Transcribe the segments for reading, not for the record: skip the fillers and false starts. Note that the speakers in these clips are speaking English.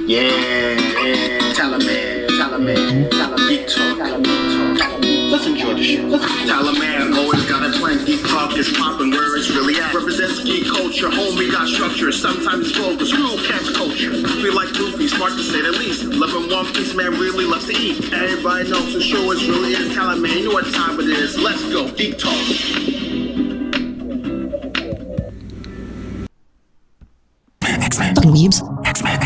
Yeah, Talaman, Geek Talk. Let's enjoy the show. Talaman always got a plan. Geek Talk is popping where it's really at. Represents geek culture. Homie got structure. Sometimes it's vulgar. Screw cast culture. Feel like Goofy, smart to say the least. Loving One Piece, man, really loves to eat. Everybody knows the show is really is Talaman. You know what time it is. Let's go. Geek Talk. Fucking weebs. X-Men.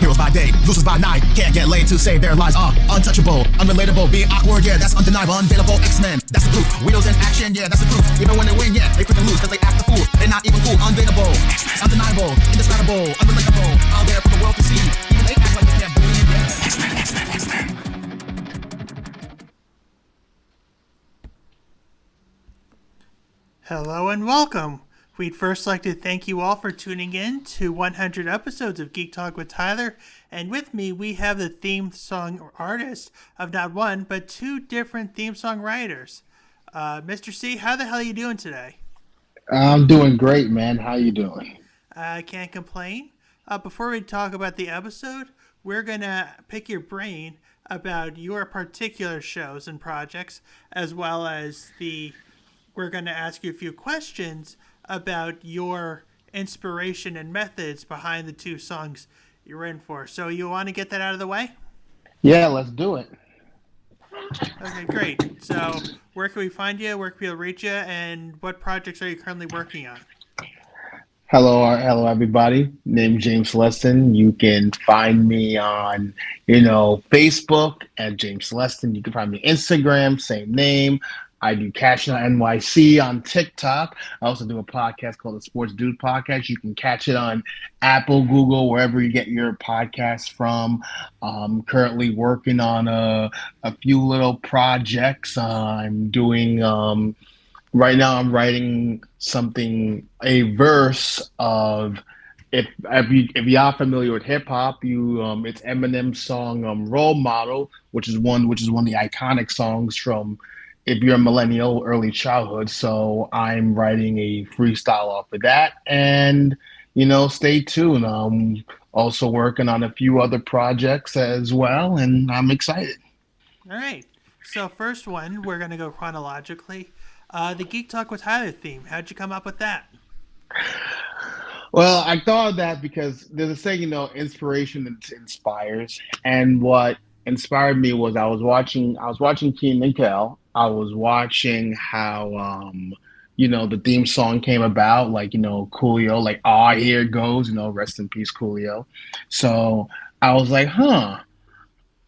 Heroes by day, losers by night. Can't get laid to save their lives. Untouchable, unrelatable, being awkward, yeah, that's undeniable. Undateable X-Men, that's the proof. Wheels in action, yeah, that's the proof. Even when they win, yeah, they freaking lose, cause they act the fool. They're not even cool, undateable, undeniable, indescribable, unrelatable. Out there for the world to see. Even they act like they can't believe, yeah. X-Men. Hello and welcome. We'd first like to thank you all for tuning in to 100 episodes of Geek Talk with Tyler. And with me, we have the theme song artist of not one, but two different theme song writers. Mr. C, how the hell are you doing today? I'm doing great, man. How you doing? I can't complain. Before we talk about the episode, we're going to pick your brain about your particular shows and projects, as well as we're going to ask you a few questions about your inspiration and methods behind the two songs you're in for. So you want to get that out of the way? Yeah, let's do it. Okay, great. So where can we find you? Where can people reach you? And what projects are you currently working on? Hello, everybody. Name's James Leston. You can find me on, Facebook at James Leston. You can find me Instagram, same name. I do Cash Out NYC on TikTok. I also do a podcast called the Sports Dude Podcast. You can catch it on Apple, Google, wherever you get your podcasts from. I'm currently working on a few little projects. I'm doing right now. I'm writing a verse of if y'all familiar with hip hop, it's Eminem's song "Role Model," which is one of the iconic songs from if you're a millennial, early childhood. So I'm writing a freestyle off of that, and stay tuned. I'm also working on a few other projects as well, and I'm excited. All right. So first one, we're going to go chronologically. The Geek Talk with Tyler theme. How'd you come up with that? Well, I thought of that because there's a saying, inspiration inspires, and what inspired me was I was watching Keenan and Kel. I was watching how the theme song came about, like Coolio, like here it goes, rest in peace Coolio. So I was like,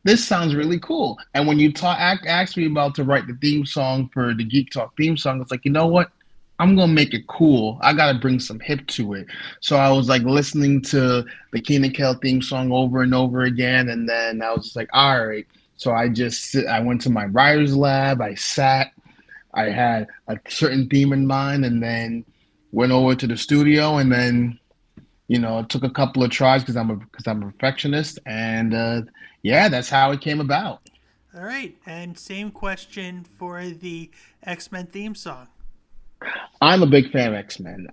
this sounds really cool. And when you asked me about to write the theme song for the Geek Talk theme song, it's like, you know what? I'm gonna make it cool. I gotta bring some hip to it. So I was like listening to the Keenan Kel theme song over and over again, and then I was just like, all right. So I went to my writer's lab. I sat. I had a certain theme in mind, and then went over to the studio, and then it took a couple of tries because I'm a perfectionist, and yeah, that's how it came about. All right. And same question for the X-Men theme song. I'm a big fan of X-Men.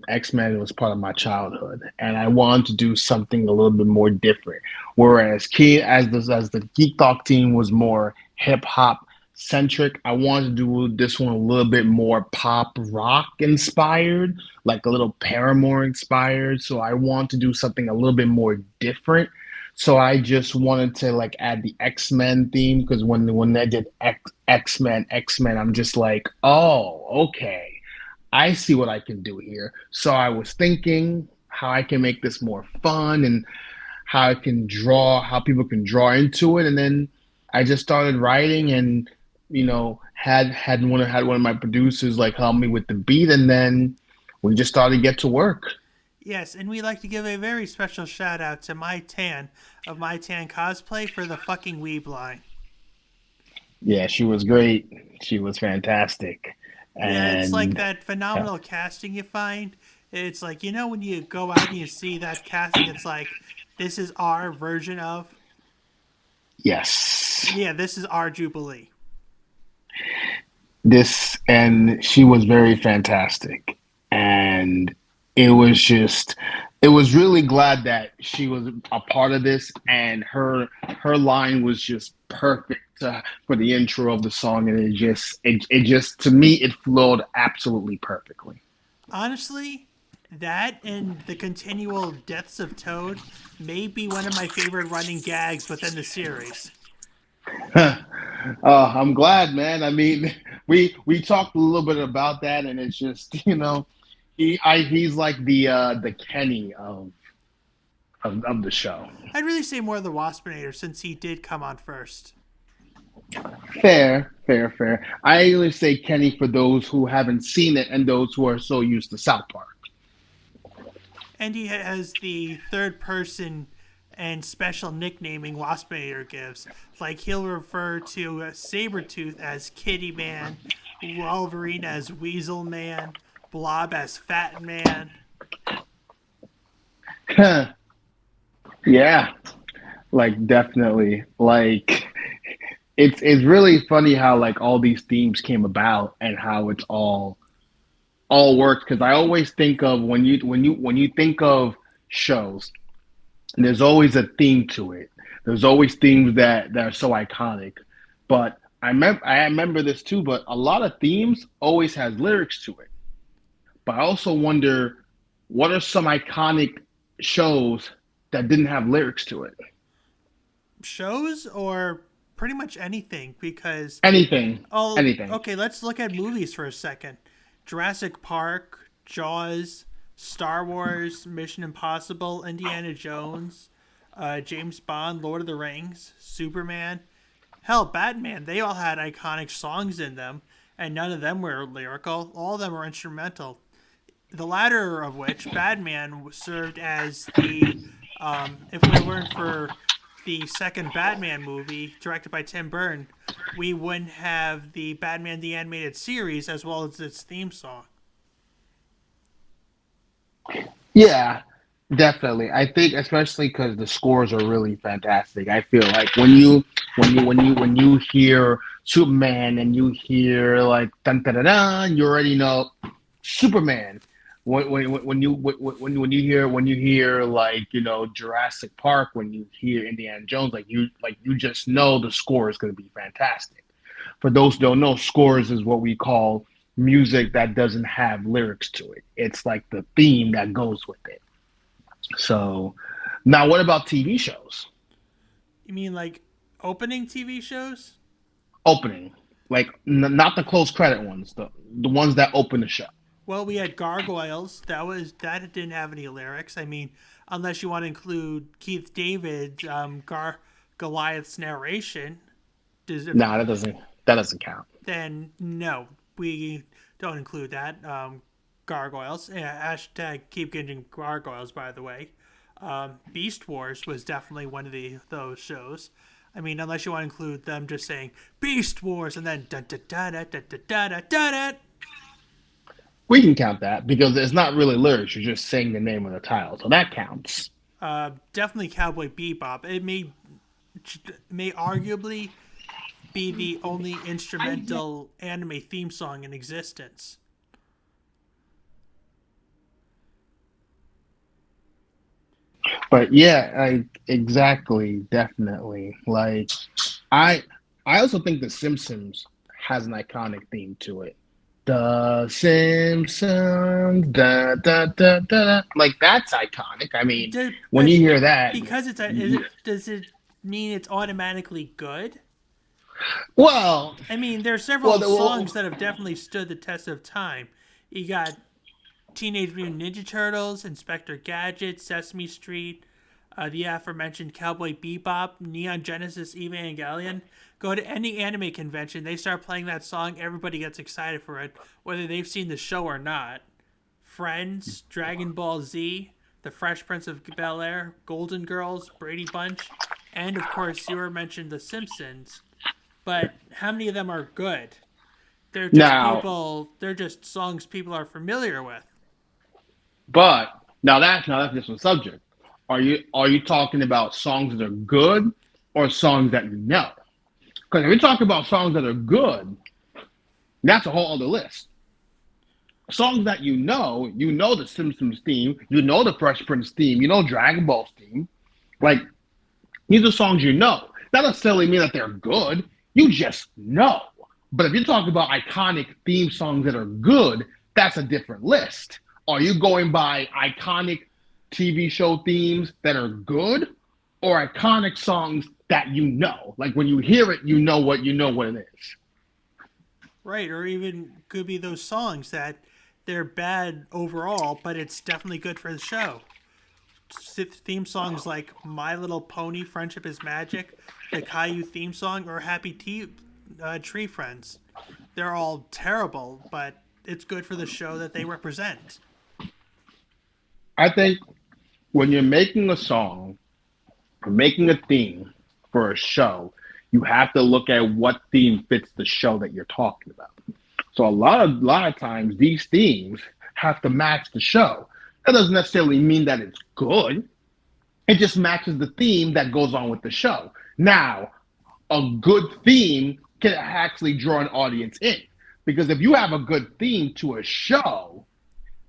X-Men was part of my childhood, and I wanted to do something a little bit more different. Whereas as the Geek Talk team was more hip hop centric, I wanted to do this one a little bit more pop rock inspired, like a little Paramore inspired. So I want to do something a little bit more different. So I just wanted to like add the X-Men theme because when they did X-Men, I'm just like, oh, okay. I see what I can do here. So I was thinking how I can make this more fun and how people can draw into it. And then I just started writing and, had one of my producers like help me with the beat. And then we just started to get to work. Yes, and we'd like to give a very special shout out to My Tan of My Tan Cosplay for the fucking weeb line. Yeah, she was great. She was fantastic. Yeah, it's like And that phenomenal casting you find. It's like, when you go out and you see that casting, it's like, this is our version of, yes, yeah, this is our Jubilee. and she was very fantastic. And it was just It was really glad that she was a part of this, and her line was just perfect for the intro of the song, and it just to me it flowed absolutely perfectly. Honestly, that and the continual deaths of Toad may be one of my favorite running gags within the series. I'm glad, man. I mean, we talked a little bit about that, and it's just he's like the Kenny of the show. I'd really say more the Waspinator since he did come on first. Fair, fair, fair. I always say Kenny for those who haven't seen it and those who are so used to South Park. And he has the third person and special nicknaming Waspinator gives. Like he'll refer to Sabretooth as Kitty Man, Wolverine as Weasel Man, Blob as Fat Man. Yeah, like definitely. Like it's really funny how like all these themes came about and how it's all works because I always think of when you think of shows, there's always a theme to it. There's always themes that are so iconic. But I remember this too, but a lot of themes always has lyrics to it. But I also wonder what are some iconic shows that didn't have lyrics to it? Shows or pretty much anything because Anything. oh Anything. okay, let's look at movies for a second. Jurassic Park, Jaws, Star Wars, Mission Impossible, Indiana Jones, James Bond, Lord of the Rings, Superman, hell, Batman. They all had iconic songs in them, and none of them were lyrical. All of them were instrumental. The latter of which, Batman, served as the if it weren't for the second Batman movie directed by Tim Burton, we wouldn't have the Batman the Animated Series as well as its theme song. Yeah, definitely. I think especially because the scores are really fantastic. I feel like when you hear Superman and you hear like dun dun dun, dun you already know Superman. When you hear like Jurassic Park, when you hear Indiana Jones, like you just know the score is going to be fantastic. For those who don't know, scores is what we call music that doesn't have lyrics to it. It's like the theme that goes with it. So now, what about TV shows? You mean like opening TV shows? Opening, like not the close credit ones, the ones that open the show. Well, we had Gargoyles. That didn't have any lyrics. I mean, unless you want to include Keith David's Goliath's narration. No, that doesn't count. Then no, we don't include that. Gargoyles. Yeah, hashtag keep getting gargoyles. By the way, Beast Wars was definitely one of those shows. I mean, unless you want to include them just saying Beast Wars and then da da da da da da da da da. We can count that because it's not really lyrics. You're just saying the name of the title, so that counts. Definitely Cowboy Bebop. It may arguably be the only instrumental anime theme song in existence. But yeah, exactly, definitely. Like I I also think The Simpsons has an iconic theme to it. The Simpsons, da da da da. Like that's iconic. I mean, when you hear that, because does it mean it's automatically good? well, I mean, there are several well, songs that have definitely stood the test of time. You got Teenage Mutant Ninja Turtles, Inspector Gadget, Sesame Street, the aforementioned Cowboy Bebop, Neon Genesis Evangelion. Go to any anime convention, they start playing that song, everybody gets excited for it, whether they've seen the show or not. Friends, Dragon Ball Z, The Fresh Prince of Bel-Air, Golden Girls, Brady Bunch, and of course, you were mentioned The Simpsons. But how many of them are good? They're just songs people are familiar with. but now that's just a subject. Are you talking about songs that are good or songs that you know? Because if you're talking about songs that are good, that's a whole other list. songs that you know the Simpsons theme, you know the Fresh Prince theme, you know Dragon Ball's theme. Like, these are songs you know. That doesn't necessarily mean that they're good. You just know. But if you're talking about iconic theme songs that are good, that's a different list. Are you going by iconic TV show themes that are good, or iconic songs that you know? Like, when you hear it, you know what it is. Right, or even could be those songs that they're bad overall, but it's definitely good for the show. Theme songs like My Little Pony, Friendship is Magic, the Caillou theme song, or Happy Tree Friends. They're all terrible, but it's good for the show that they represent. I think when you're making a song or making a theme for a show, you have to look at what theme fits the show that you're talking about. So a lot of times these themes have to match the show. That doesn't necessarily mean that it's good. It just matches the theme that goes on with the show. Now, a good theme can actually draw an audience in. Because if you have a good theme to a show,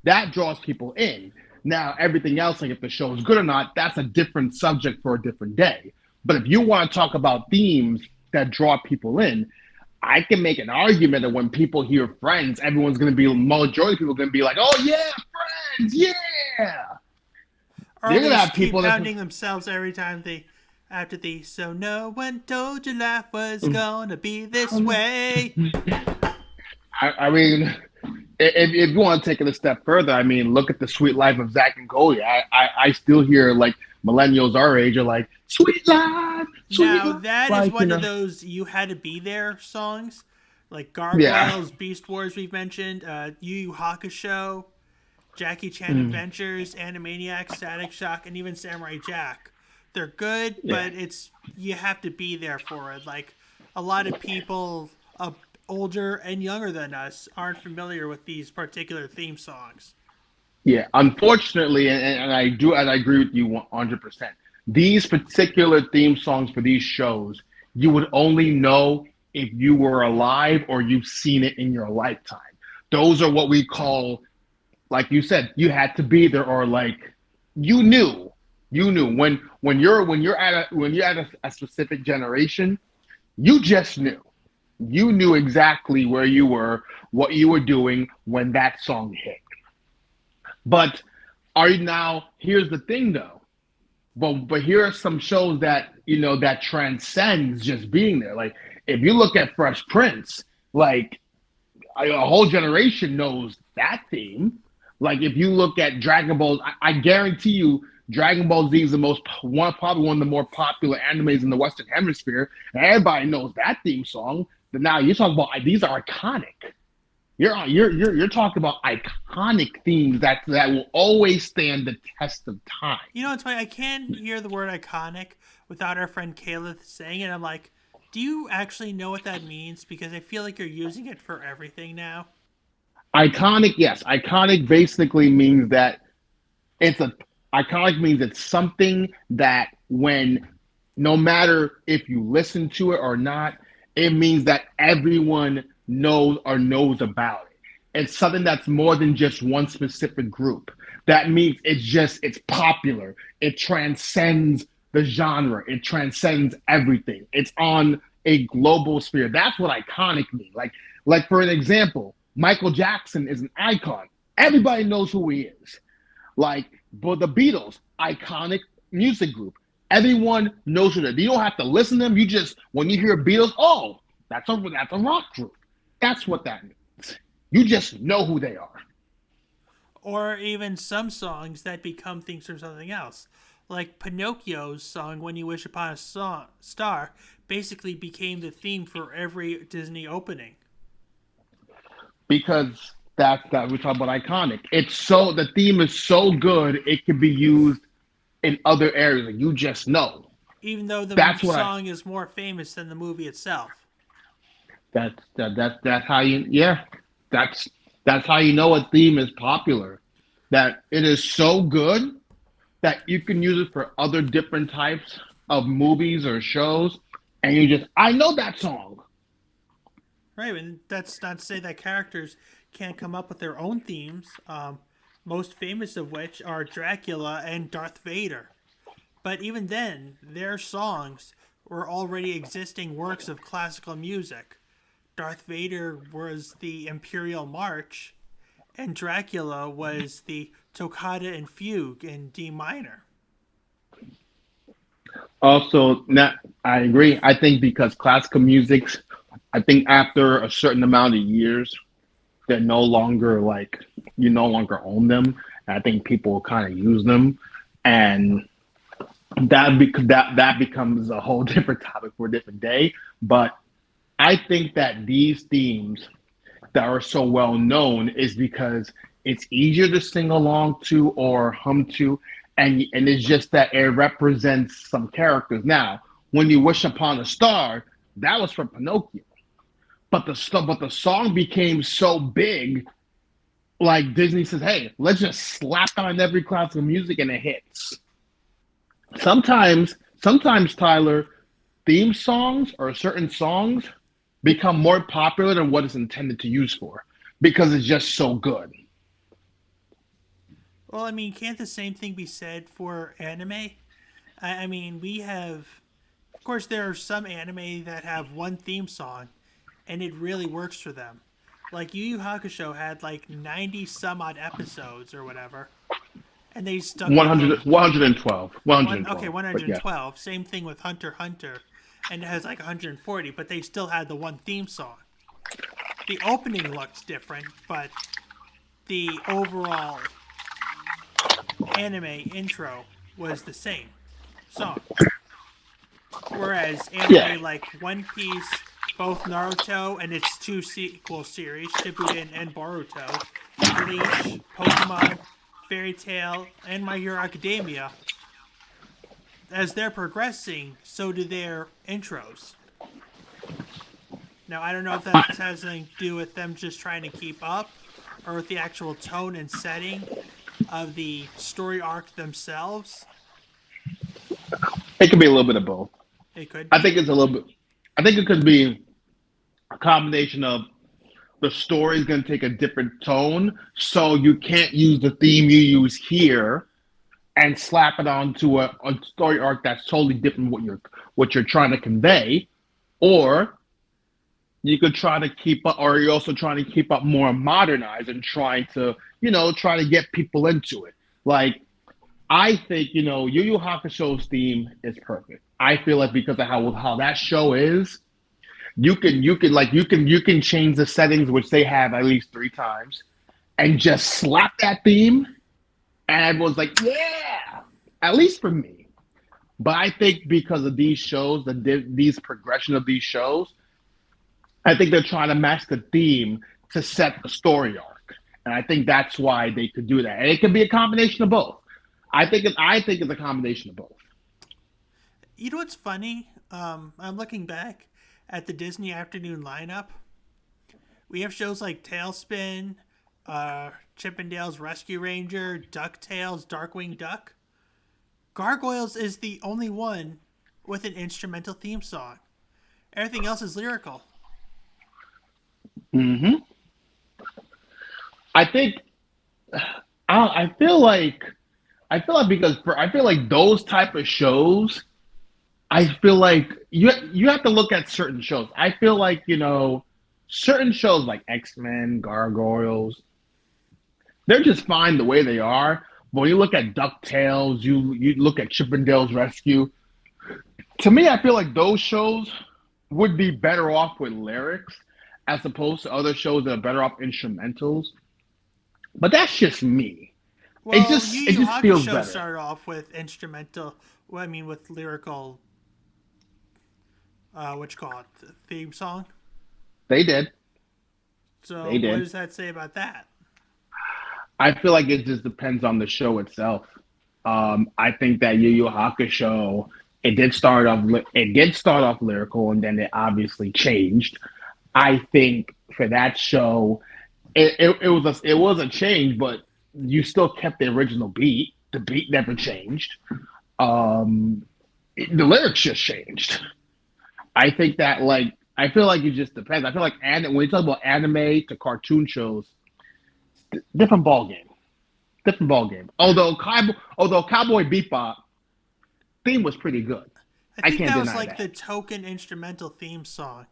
that draws people in. Now, everything else, like if the show is good or not, that's a different subject for a different day. But if you want to talk about themes that draw people in, I can make an argument that when people hear Friends, everyone's going to be, majority of people are going to be like, oh yeah, Friends, yeah. Or they just keep pounding themselves every time after the, so no one told you life was going to be this way. I mean, if you want to take it a step further, I mean, look at the Sweet Life of Zach and Cody. I still hear like millennials our age are like, sweet life, sweet now life. that like, is one of those you had to be there songs, like Gargoyles, Beast Wars we've mentioned, Yu Yu Hakusho, Jackie Chan Adventures, Animaniacs, Static Shock, and even Samurai Jack. They're good, but you have to be there for it. Like, a lot of people older and younger than us aren't familiar with these particular theme songs. Yeah, unfortunately, and I agree with you 100%. These particular theme songs for these shows, you would only know if you were alive or you've seen it in your lifetime. Those are what we call, like you said, you had to be there, or like you knew when you're at a specific generation, you just knew. You knew exactly where you were, what you were doing when that song hit. But here's the thing though. But here are some shows that, that transcends just being there. Like, if you look at Fresh Prince, like a whole generation knows that theme. Like, if you look at Dragon Ball, I guarantee you Dragon Ball Z is probably one of the more popular animes in the Western Hemisphere. And everybody knows that theme song. But now you're talking about, these are iconic. You're talking about iconic themes that will always stand the test of time. You know, it's funny. I can't hear the word iconic without our friend Caleb saying it. I'm like, do you actually know what that means? Because I feel like you're using it for everything now. Iconic, yes. Iconic basically means that iconic means it's something that when, no matter if you listen to it or not, it means that everyone knows about it. It's something that's more than just one specific group. That means it's popular. It transcends the genre. It transcends everything. It's on a global sphere. That's what iconic means. Like for an example, Michael Jackson is an icon. Everybody knows who he is. Like, but the Beatles, iconic music group. Everyone knows who they are. You don't have to listen to them. You just, when you hear Beatles, oh, that's a rock group. That's what that means. You just know who they are. Or even some songs that become themes from something else. Like Pinocchio's song, When You Wish Upon a Star, basically became the theme for every Disney opening. Because that we're talking about iconic. The theme is so good, it can be used in other areas. Like, you just know. Even though the song is more famous than the movie itself. That's how that's how you know a theme is popular. That it is so good that you can use it for other different types of movies or shows, and I know that song. Right, and that's not to say that characters can't come up with their own themes, most famous of which are Dracula and Darth Vader. But even then, their songs were already existing works of classical music. Darth Vader was the Imperial March, and Dracula was the Toccata and Fugue in D minor. Also, I agree. I think because classical music, I think after a certain amount of years, they're no longer like you no longer own them. And I think people kind of use them, and that becomes a whole different topic for a different day. But I think that these themes that are so well known is because it's easier to sing along to or hum to, and it's just that it represents some characters. Now, when you wish upon a star, that was from Pinocchio, but the song became so big, like Disney says, "Hey, let's just slap on every classical music and it hits." Sometimes Tyler, theme songs or certain songs become more popular than what it's intended to use for because it's just so good. Well, I mean, can't the same thing be said for anime? I mean, we have, of course, there are some anime that have one theme song, and it really works for them. Like Yu Yu Hakusho had like 90 some odd episodes or whatever, and they stuck with 100, 112. okay, But yeah. 112. Same thing with Hunter x Hunter, and it has like 140, but they still had the one theme song. The opening looked different, but the overall anime intro was the same song. Whereas anime like One Piece, both Naruto and its two sequel series, Shippuden and Boruto, Bleach, Pokemon, Fairy Tail, and My Hero Academia, as they're progressing, so do their intros. Now, I don't know if that has anything to do with them just trying to keep up, or with the actual tone and setting of the story arc themselves. It could be a little bit of both. It could. I think it's a little bit. I think it could be a combination of the story is going to take a different tone, so you can't use the theme you use here and slap it onto a story arc that's totally different what you're trying to convey, or you could try to keep up, or you're also trying to keep up more modernized and trying to try to get people into it. Like I think Yu Yu Hakusho's theme is perfect. I feel like because of how that show is, you can change the settings, which they have at least 3 times, and just slap that theme, and everyone's like, yeah, at least for me. But I think because of these shows, these progression of these shows, I think they're trying to match the theme to set the story arc, and I think that's why they could do that. And it could be a combination of both. I think it's a combination of both. You know what's funny? I'm looking back at the Disney afternoon lineup. We have shows like Tailspin, Chippendale's Rescue Ranger, DuckTales, Darkwing Duck. Gargoyles is the only one with an instrumental theme song. Everything else is lyrical. Mm-hmm. I think I feel like those type of shows, I feel like you have to look at certain shows. I feel like certain shows like X-Men, Gargoyles, they're just fine the way they are. But when you look at DuckTales, you look at Chippendale's Rescue. To me, I feel like those shows would be better off with lyrics as opposed to other shows that are better off instrumentals. But that's just me. Well, it just feels better. Started off with instrumental. Well, I mean, with lyrical. What you call it? The theme song. They did. So what does that say about that? I feel like it just depends on the show itself. I think that Yu Yu Hakusho, it did start off lyrical, and then it obviously changed. I think for that show, it was a change, but you still kept the original beat. The beat never changed. The lyrics just changed. I think that I feel like it just depends. I feel like when you talk about anime to cartoon shows, different ball game. Different ball game. Although Cowboy Bebop theme was pretty good. I I think can't that was deny like that. the token instrumental theme song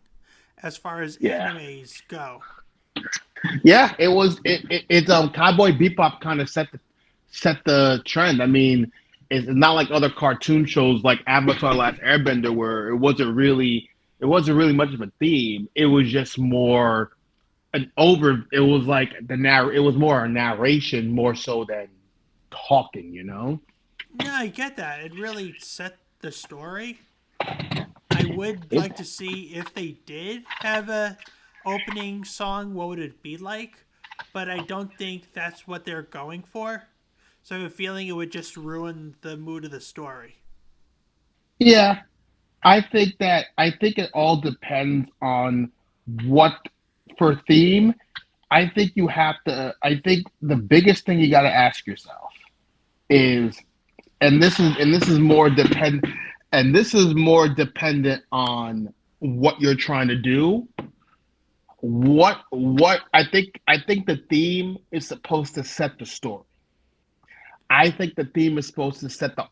as far as Yeah. animes go. Yeah, it was. It's Cowboy Bebop kind of set the trend. I mean, it's not like other cartoon shows like Avatar: Last Airbender where it wasn't really much of a theme. It was just more an over. It was like it was more a narration more so than talking. You know. No, I get that. It really set the story. I would It, like to see if they did have a opening song, what would it be like? But I don't think that's what they're going for. So I have a feeling it would just ruin the mood of the story. yeah, I think it all depends on what for theme. I think you have to. I think the biggest thing you got to ask yourself is, and this is more dependent on what you're trying to do. What I think the theme is supposed to set the story. I think the theme is supposed to set the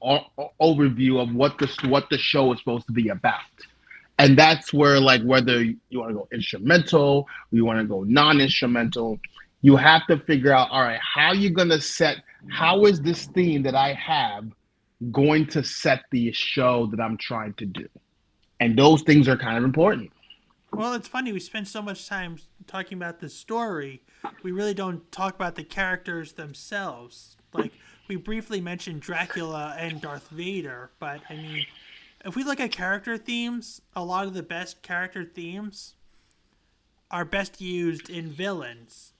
overview of what the show is supposed to be about. And that's where, like, whether you want to go instrumental or you want to go non-instrumental, you have to figure out, all right, how is this theme that I have going to set the show that I'm trying to do? And those things are kind of important. Well, it's funny. We spend so much time talking about the story. We really don't talk about the characters themselves. Like, we briefly mentioned Dracula and Darth Vader, but I mean, if we look at character themes, a lot of the best character themes are best used in villains.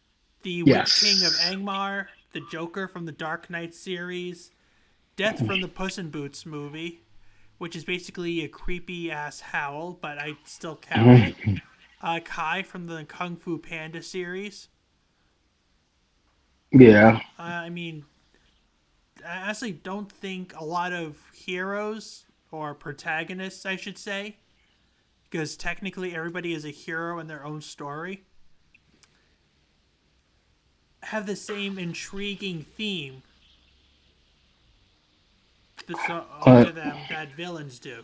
The Yes. Witch King of Angmar, the Joker from the Dark Knight series, Death from the Puss in Boots movie, which is basically a creepy ass howl, but I still count it. Kai from the Kung Fu Panda series. Yeah. I mean, I honestly don't think a lot of heroes or protagonists, I should say, because technically everybody is a hero in their own story, have the same intriguing theme to them that villains do.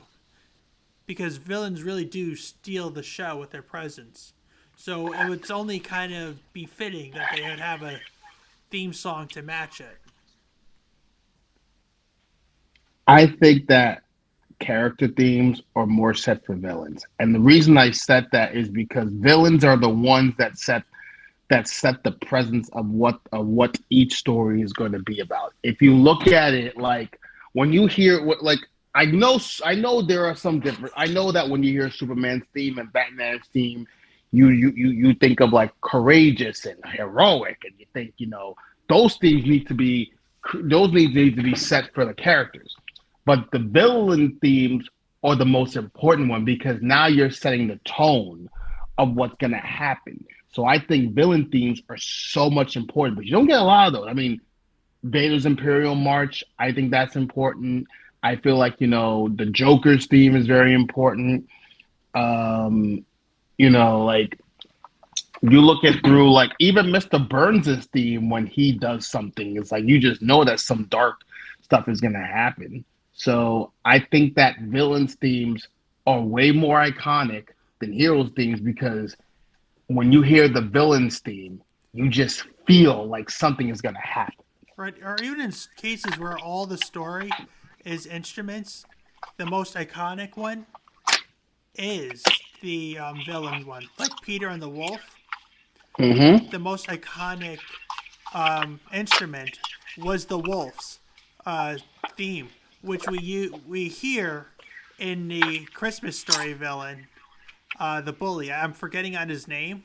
Because villains really do steal the show with their presence. So it would only kind of be fitting that they would have a theme song to match it. I think that character themes are more set for villains. And the reason I said that is because villains are the ones that set the presence of what each story is going to be about. If you look at it, like when you hear what, like, I know there are some different. I know that when you hear Superman's theme and Batman's theme, you think of like courageous and heroic, and you think, those themes need to be set for the characters. But the villain themes are the most important one because now you're setting the tone of what's going to happen. So I think villain themes are so much important, but you don't get a lot of those. I mean, Vader's Imperial March, I think that's important. I feel like, the Joker's theme is very important. Like you look at through like even Mr. Burns' theme when he does something, it's like you just know that some dark stuff is gonna happen. So I think that villains themes are way more iconic than heroes themes because when you hear the villains theme, you just feel like something is gonna happen. Right, or even in cases where all the story is instruments, the most iconic one is the villain one. Like Peter and the Wolf, Mm-hmm. the most iconic instrument was the wolf's theme, which we hear in the Christmas Story villain, the bully. I'm forgetting on his name.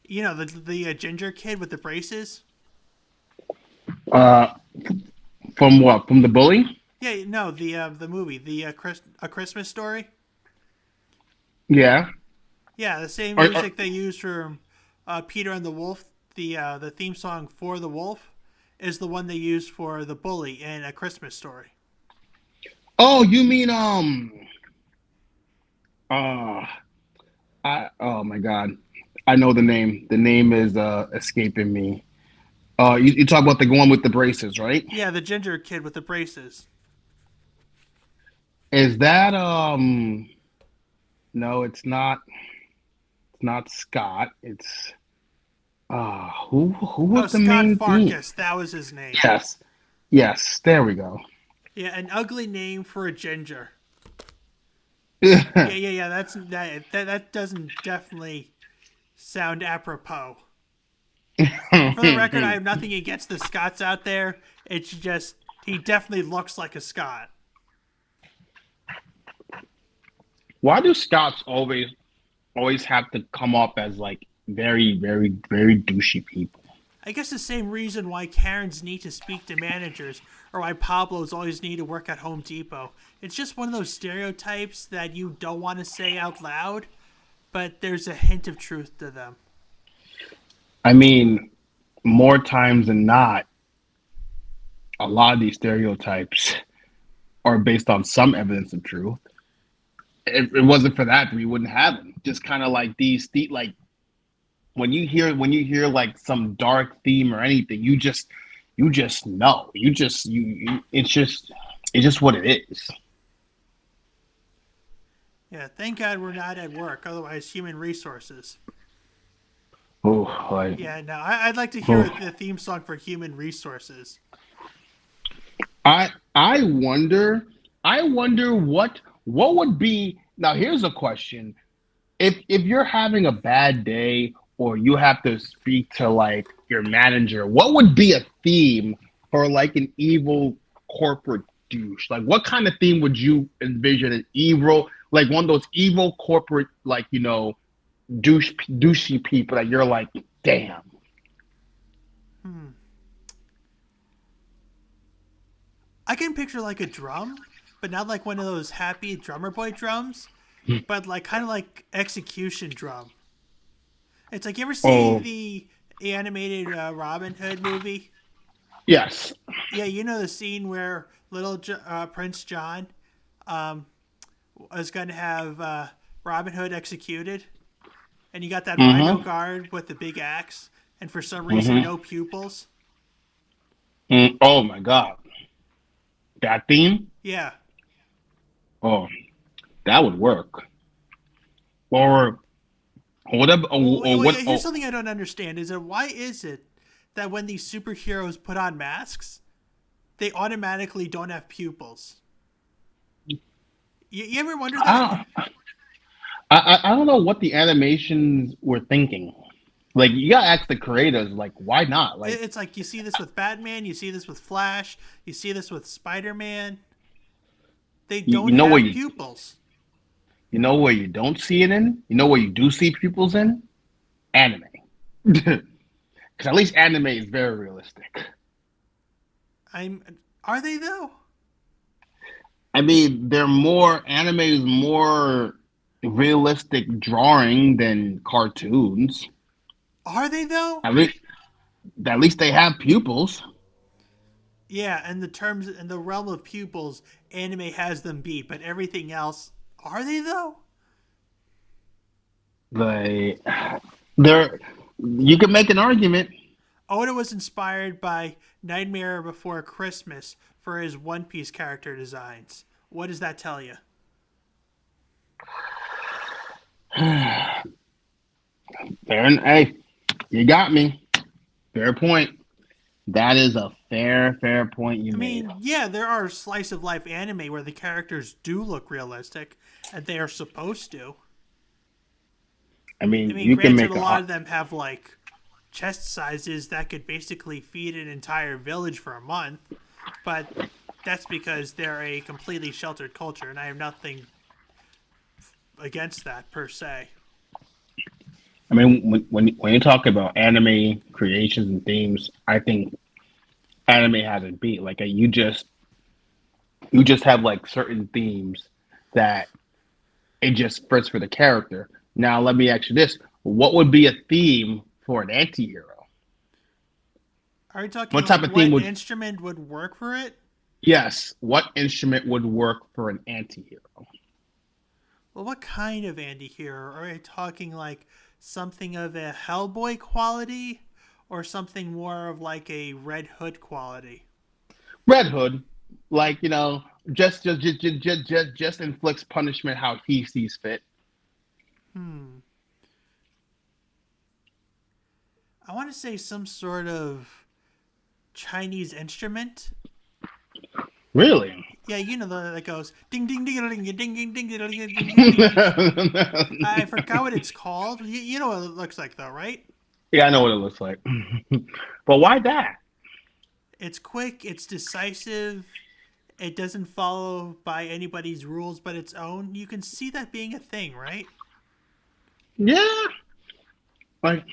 The ginger kid with the braces. Uh, from what? From the bully? Yeah, no, the movie, A Christmas Story. Yeah. Yeah, the same Are- music they use for Peter and the Wolf. The theme song for the Wolf is the one they use for the bully in A Christmas Story. oh, you mean oh my God, I know the name. The name is escaping me. You talk about the one with the braces, right? Yeah, the ginger kid with the braces. Is that No, it's not. It's not Scott. It's who Oh, was the Scott main theme? Farkas. That was his name. Yes, yes. There we go. Yeah, an ugly name for a ginger. Yeah. That doesn't definitely sound apropos. And for the record, I have nothing against the Scots out there. It's just he definitely looks like a Scot. Why do Scots always have to come up as like very, very, very douchey people? I guess the same reason why Karens need to speak to managers or why Pablos always need to work at Home Depot. It's just one of those stereotypes that you don't want to say out loud, but there's a hint of truth to them. I mean, more times than not, a lot of these stereotypes are based on some evidence of truth. If it wasn't for that, we wouldn't have them. Just kind of like like when you hear like some dark theme or anything, you just know. It's just what it is. Yeah, thank God we're not at work, otherwise human resources. Oh, like Yeah, no, I'd like to hear oh. the theme song for human resources. I wonder what would be now. Here's a question: if you're having a bad day or you have to speak to like your manager, what would be a theme for like an evil corporate douche? Like, what kind of theme would you envision an evil, like one of those evil corporate, like douchey people that you're like, damn. I can picture like a drum, but not like one of those happy drummer boy drums, but like kind of like execution drum. It's like you ever see Oh, the animated Robin Hood movie? yes. Yeah, you know the scene where Prince John um, was going to have Robin Hood executed, and you got that rhino Mm-hmm. guard with the big axe, and for some reason Mm-hmm. no pupils. Oh my God. That theme? Yeah. Oh, that would work. Or whatever. Or Well, what? yeah, here's Oh, something I don't understand: is that why is it that when these superheroes put on masks, they automatically don't have pupils? You ever wonder that? I, I don't know what the animations were thinking. Like, you gotta ask the creators. Like, why not? Like, It's like you see this with Batman, you see this with Flash, you see this with Spider-Man. They you don't know where have you pupils. you know where you don't see it in. You know where you do see pupils in anime. Because at least anime is very realistic. I'm. Are they though? I mean, they're more anime is more realistic drawing than cartoons. Are they though? At least, at least they have pupils. Yeah, and the terms in the realm of pupils, anime has them beat, but everything else, are they though? They, they're. You can make an argument. Oda was inspired by Nightmare Before Christmas for his One Piece character designs. What does that tell you? Hey, you got me. Fair point. That is a fair point you I made. mean, yeah, there are slice of life anime where the characters do look realistic, and they are supposed to. I I mean, mean, you can granted, make a a. lot of them have like chest sizes that could basically feed an entire village for a month, but that's because they're a completely sheltered culture, and I have nothing against that per se. I mean, when you talk about anime creations and themes, I think anime has it beat. Like you just have like certain themes that it just fits for the character. Now, let me ask you this: what would be a theme for an anti-hero? Are we talking What type like of theme what would? instrument would work for it? Yes, what instrument would work for an anti-hero? Well, what kind of anti-hero? Are we talking like something of a Hellboy quality? or something more of like a Red Hood quality? Red Hood, like just inflicts punishment how he sees fit. I want to say some sort of Chinese instrument. Really? Yeah, you know that goes ding ding ding ding ding ding ding ding ding ding ding ding. I forgot what it's called. You know what it looks like though, right? Yeah, I know what it looks like. But why that? It's quick, it's decisive, it doesn't follow by anybody's rules but its own. You can see that being a thing, right? Yeah, like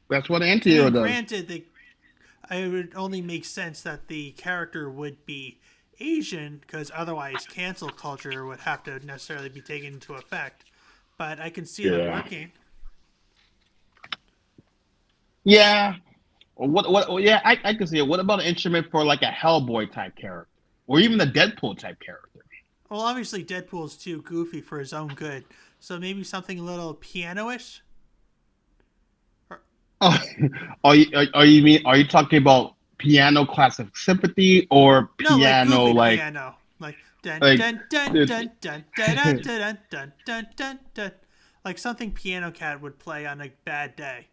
that's what I anti-hero mean, does. granted, it would only make sense that the character would be Asian, because otherwise cancel culture would have to necessarily be taken into effect. But I can see that working. Yeah. What? Yeah, I can see it. What about an instrument for like a Hellboy type character, or even a Deadpool type character? Well, obviously Deadpool's too goofy for his own good, so maybe something a little piano-ish. Oh, are you talking about piano classic sympathy or No, like piano goofy like piano, like dun like dun dun dun dun dun dun dun dun dun dun dun, like something Piano Cat would play on a bad day.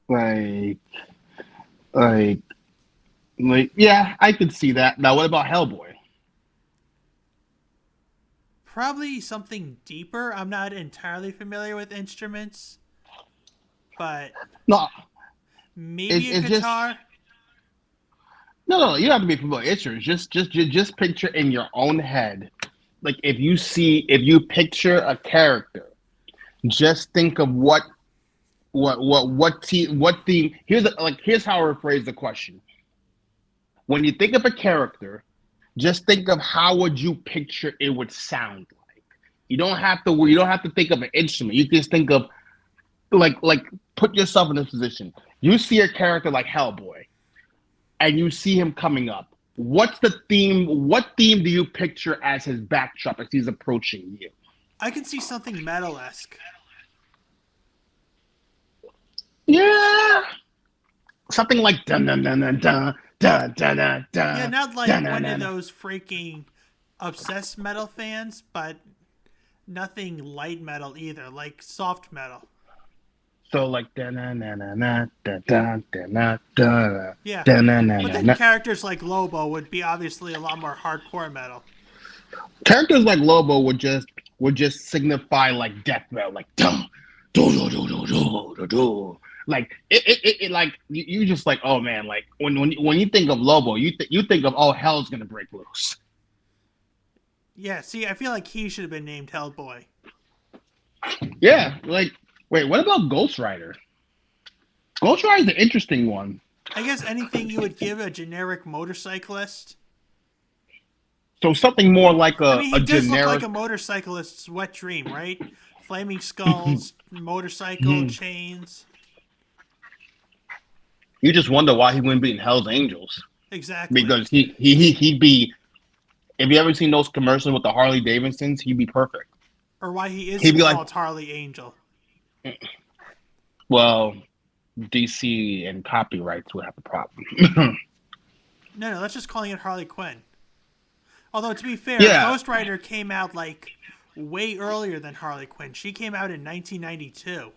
like like yeah, I could see that. Now, what about Hellboy? Probably something deeper. I'm not entirely familiar with instruments, but No, maybe a it's just guitar. no. You don't have to be familiar with instruments. Just picture in your own head, like if you picture a character, just think of what theme. Here's how I rephrase the question. When you think of a character, just think of how would you picture it would sound like. You don't have to think of an instrument. You just think of like put yourself in this position. You see a character like Hellboy, and you see him coming up. What's the theme? What theme do you picture as his backdrop as he's approaching you? I can see something metal-esque. Yeah, something like dun dun dun dun dun dun dun dun Yeah, dun not like dun one of dun. those freaking obsessed metal fans, but nothing light metal either, like soft metal. So like dun dun dun dun dun dun dun dun Yeah, dun dun but dun then dun. characters like Lobo would be obviously a lot more hardcore metal. Characters like Lobo would just signify like death metal, like dum do do do do do do do. Like it like you just like, oh man, like when you think of Lobo, you think of, oh, hell's gonna break loose. Yeah, see, I feel like he should have been named Hellboy. Yeah, like wait, what about Ghost Rider? Ghost Rider's an interesting one. I guess anything you would give a generic motorcyclist. So something more like I a, mean, a he does look generic. like a motorcyclist's wet dream, right? Flaming skulls, motorcycle, chains. You just wonder why he wouldn't be in Hell's Angels, Exactly. because he'd be. If you ever seen those commercials with the Harley Davidsons, he'd be perfect. Or why he He'd isn't be like, called Harley Angel. well, DC and copyrights would have a problem. No, that's just calling it Harley Quinn. Although, to be fair, Yeah. Ghost Rider came out, like, way earlier than Harley Quinn. She came out in 1992.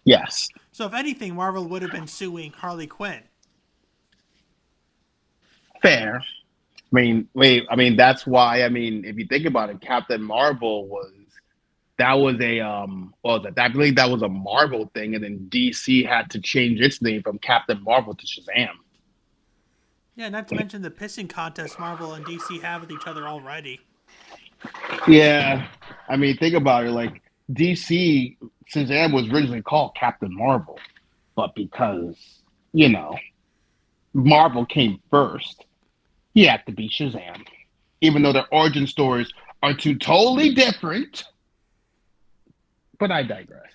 Yes. So, if anything, Marvel would have been suing Harley Quinn. Fair. I mean, that's why. I mean, if you think about it, Captain Marvel was a I believe that was a Marvel thing, and then DC had to change its name from Captain Marvel to Shazam. Yeah, not to mention the pissing contest Marvel and DC have with each other already. Yeah, I mean, think about it. Like DC, Shazam was originally called Captain Marvel, but because Marvel came first, he had to be Shazam, even though their origin stories are two totally different. But I digress.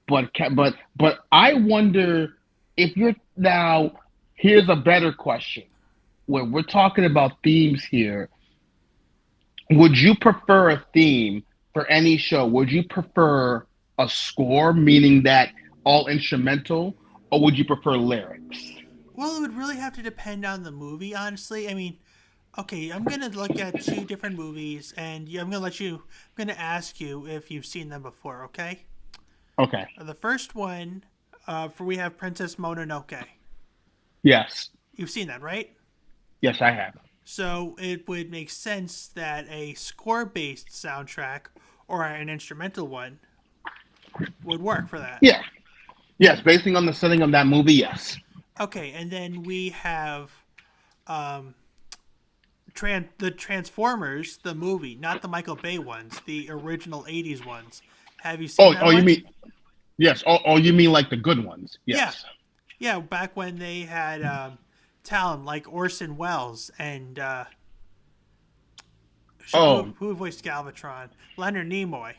But I wonder if you're now. Here's a better question. When we're talking about themes here, would you prefer a theme for any show? Would you prefer a score, meaning that all instrumental, or would you prefer lyrics? Well, it would really have to depend on the movie, honestly. I mean, okay, I'm gonna look at two different movies, and I'm gonna ask you if you've seen them before. Okay. Okay. The first one, we have Princess Mononoke. Yes. You've seen that, right? Yes, I have. So it would make sense that a score-based soundtrack or an instrumental one would work for that. Yeah. Yes, basing on the setting of that movie, yes. Okay, and then we have the Transformers, the movie, not the Michael Bay ones, the original 80s ones. Have you seen that one? You mean yes? Oh, you mean like the good ones? Yes. Yeah, back when they had talent like Orson Welles and who voiced Galvatron? Leonard Nimoy.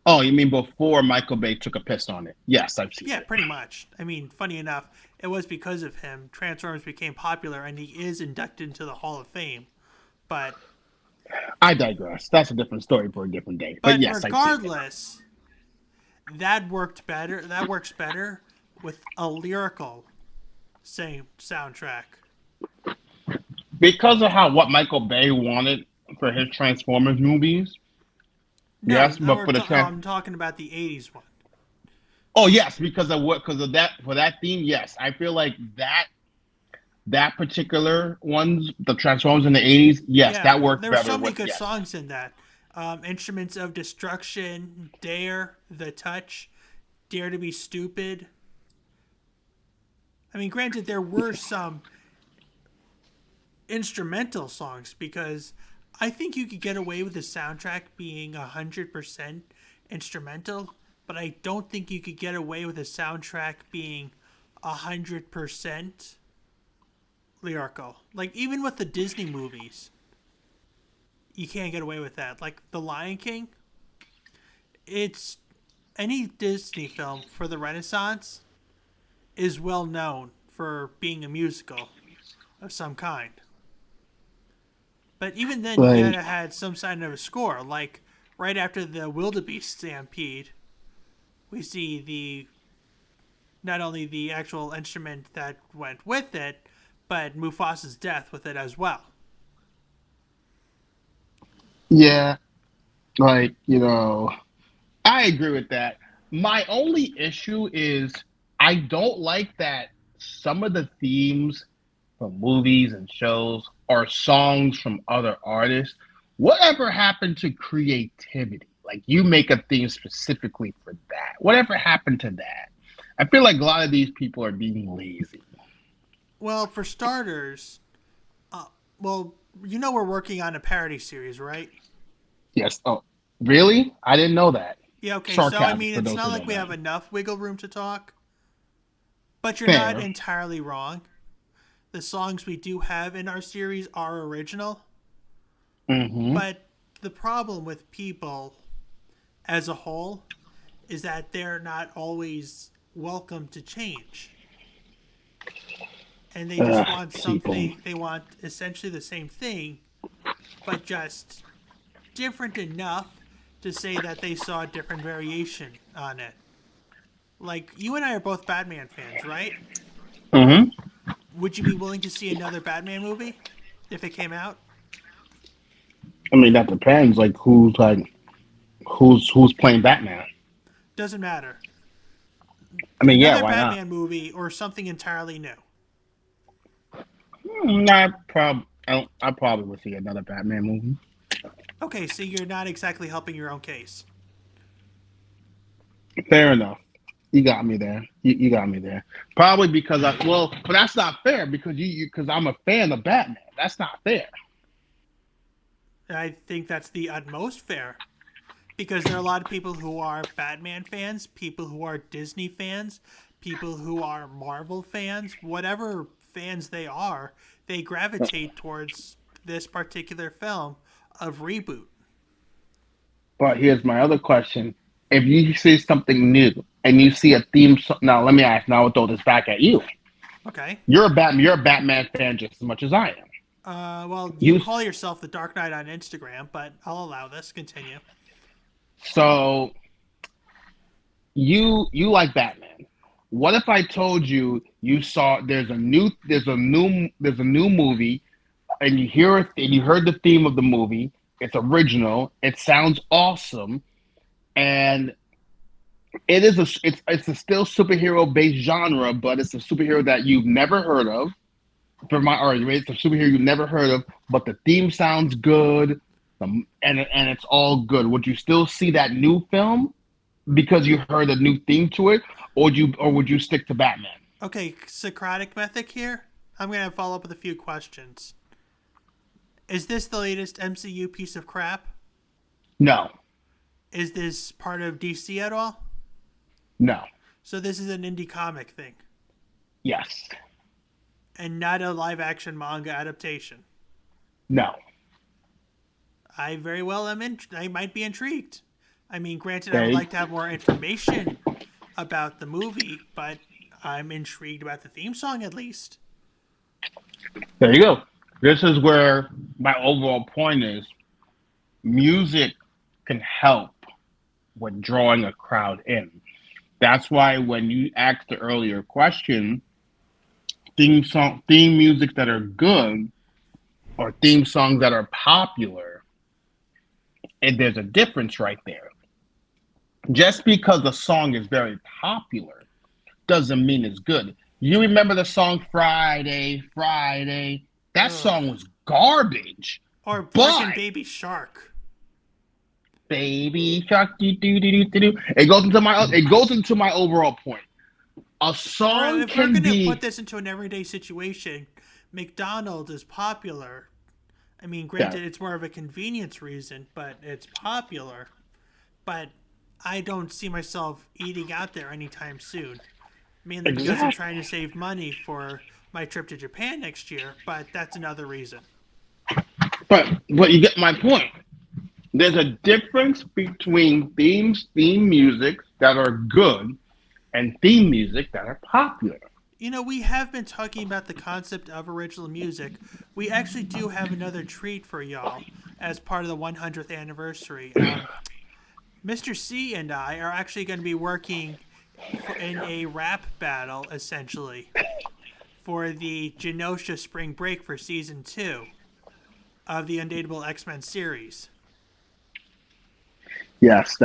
Oh, you mean before Michael Bay took a piss on it? Yes, I've seen it. Yeah, pretty much. I mean, funny enough, it was because of him Transformers became popular, and he is inducted into the Hall of Fame. But I digress. That's a different story for a different day. But yes, regardless, that worked better. That works better with a lyrical soundtrack. Because of what Michael Bay wanted for his Transformers movies. No, yes, but for I'm talking about the 80s one. Oh yes, because of that for that theme. Yes, I feel like that particular ones, the Transformers in the 80s. Yes, yeah, that worked there better. There were so many good songs in that. Instruments of Destruction, Dare, The Touch, Dare to Be Stupid. I mean, granted, there were some instrumental songs because I think you could get away with the soundtrack being 100% instrumental, but I don't think you could get away with a soundtrack being 100% lyrical. Like, even with the Disney movies, you can't get away with that. Like, The Lion King, it's any Disney film for the Renaissance is well known for being a musical of some kind. But even then, you gotta had some kind of a score. Like, right after the wildebeest stampede, we see not only the actual instrument that went with it, but Mufasa's death with it as well. Yeah, I agree with that. My only issue is I don't like that some of the themes from movies and shows are songs from other artists. Whatever happened to creativity? Like, you make a theme specifically for that. Whatever happened to that? I feel like a lot of these people are being lazy. Well, for starters, we're working on a parody series, right? Yes. Oh, really? I didn't know that. Yeah, okay. Sarcasm, so, I mean, it's not like we have enough wiggle room to talk. But you're not entirely wrong. The songs we do have in our series are original. Mm-hmm. But the problem with people as a whole is that they're not always welcome to change. And they just want something, they want essentially the same thing, but just different enough to say that they saw a different variation on it. Like, you and I are both Batman fans, right? Mm-hmm. Would you be willing to see another Batman movie if it came out? I mean, that depends. Like, who's playing Batman? Doesn't matter. I mean, another why Batman not? movie or something entirely new. I probably would see another Batman movie. Okay, so you're not exactly helping your own case. Fair enough. You got me there. You got me there. Probably because but that's not fair because because I'm a fan of Batman. That's not fair. I think that's the utmost fair. Because there are a lot of people who are Batman fans, people who are Disney fans, people who are Marvel fans, whatever fans they are, they gravitate towards this particular film of Reboot. But here's my other question. If you see something new and you see a theme now let me ask, now I'll throw this back at you. Okay. You're a Batman fan just as much as I am. Well, you call yourself the Dark Knight on Instagram, but I'll allow this. Continue. So you like Batman. What if I told you you saw there's a new movie and you heard the theme of the movie. It's original. It sounds awesome, and it's a still superhero based genre, but it's a superhero that you've never heard of. It's a superhero you've never heard of, but the theme sounds good, and it's all good. Would you still see that new film because you heard a new theme to it, or would you stick to Batman? Okay, Socratic method here. I'm going to follow up with a few questions. Is this the latest MCU piece of crap? No, Is this part of DC at all? no, So this is an indie comic thing yes, and not a live action manga adaptation. no. I very well I might be intrigued. I mean, granted, I Okay. would like to have more information about the movie, but I'm intrigued about the theme song at least. There you go. This is where my overall point is: music can help with drawing a crowd in. That's why when you asked the earlier question, theme music that are good or theme songs that are popular, and there's a difference right there. Just because a song is very popular doesn't mean it's good. You remember the song Friday, Friday? That song was garbage. Or But- freaking Baby Shark. Baby shark do do do do do. It goes into my overall point. A Or song if we're can going to be put this into an everyday situation, McDonald's is popular. I mean, granted, Yeah. it's more of a convenience reason, but it's popular. But I don't see myself eating out there anytime soon. Mainly because I'm Exactly. trying to save money for my trip to Japan next year, but that's another reason. but you get my point. There's a difference between theme music that are good and theme music that are popular. You know, we have been talking about the concept of original music. We actually do have another treat for y'all as part of the 100th anniversary. Mr. C and I are actually going to be working in a rap battle, essentially, for the Genosha Spring Break for Season 2 of the Undateable X-Men series. Yes,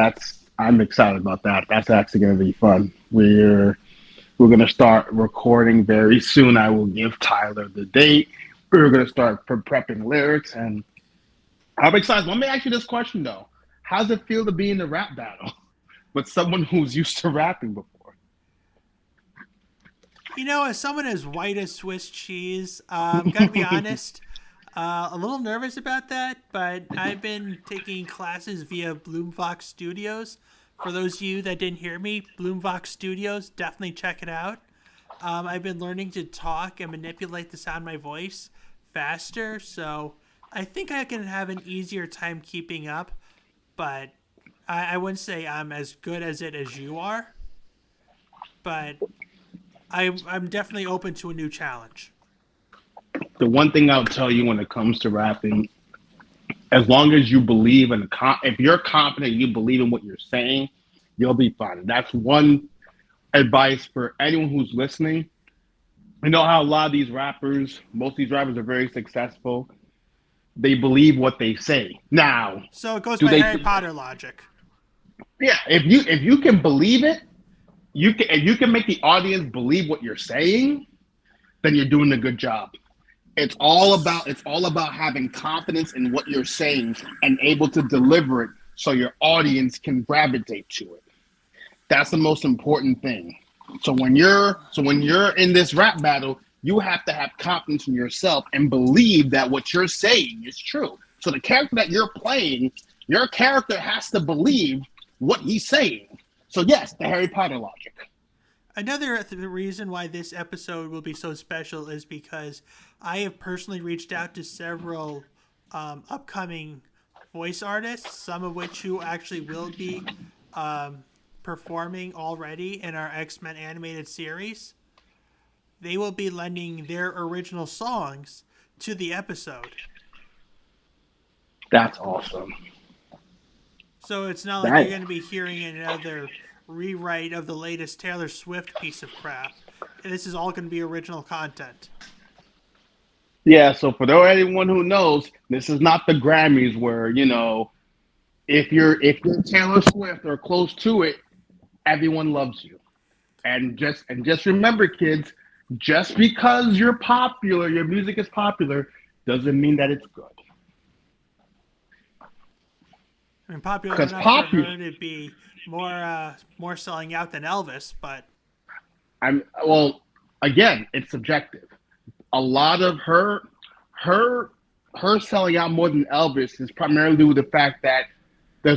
I'm excited about that. That's actually going to be fun. We're going to start recording very soon. I will give Tyler the date. We're going to start prepping lyrics, and I'm excited. Let me ask you this question though: how's it feel to be in the rap battle with someone who's used to rapping before? You know, as someone as white as Swiss cheese, gotta be honest, a little nervous about that, but I've been taking classes via Bloomvox Studios. For those of you that didn't hear me, Bloomvox Studios, definitely check it out. I've been learning to talk and manipulate the sound of my voice faster, so I think I can have an easier time keeping up, but I wouldn't say I'm as good as it as you are, but I'm definitely open to a new challenge. The one thing I'll tell you when it comes to rapping, as long as you believe if you're confident, you believe in what you're saying, you'll be fine. That's one advice for anyone who's listening. You know how most of these rappers are very successful. They believe what they say. Now, So it goes Do by they- Harry Potter logic. yeah, if you can believe it, if you can make the audience believe what you're saying, then you're doing a good job. It's all about having confidence in what you're saying and able to deliver it so your audience can gravitate to it. That's the most important thing. So when you're in this rap battle, you have to have confidence in yourself and believe that what you're saying is true. So the character that you're playing, your character has to believe what he's saying. So yes, the Harry Potter logic. Another reason why this episode will be so special is because I have personally reached out to several upcoming voice artists, some of which who actually will be performing already in our X-Men animated series. They will be lending their original songs to the episode. That's awesome. So it's not like Right. you're going to be hearing another rewrite of the latest Taylor Swift piece of crap. And this is all going to be original content. Yeah, so for anyone who knows, this is not the Grammys where, if you're Taylor Swift or close to it, everyone loves you. And just remember, kids, just because you're popular, your music is popular, doesn't mean that it's good. I mean, popular enough for her to be more selling out than Elvis, but again, it's subjective. A lot of her selling out more than Elvis is primarily due to the fact that there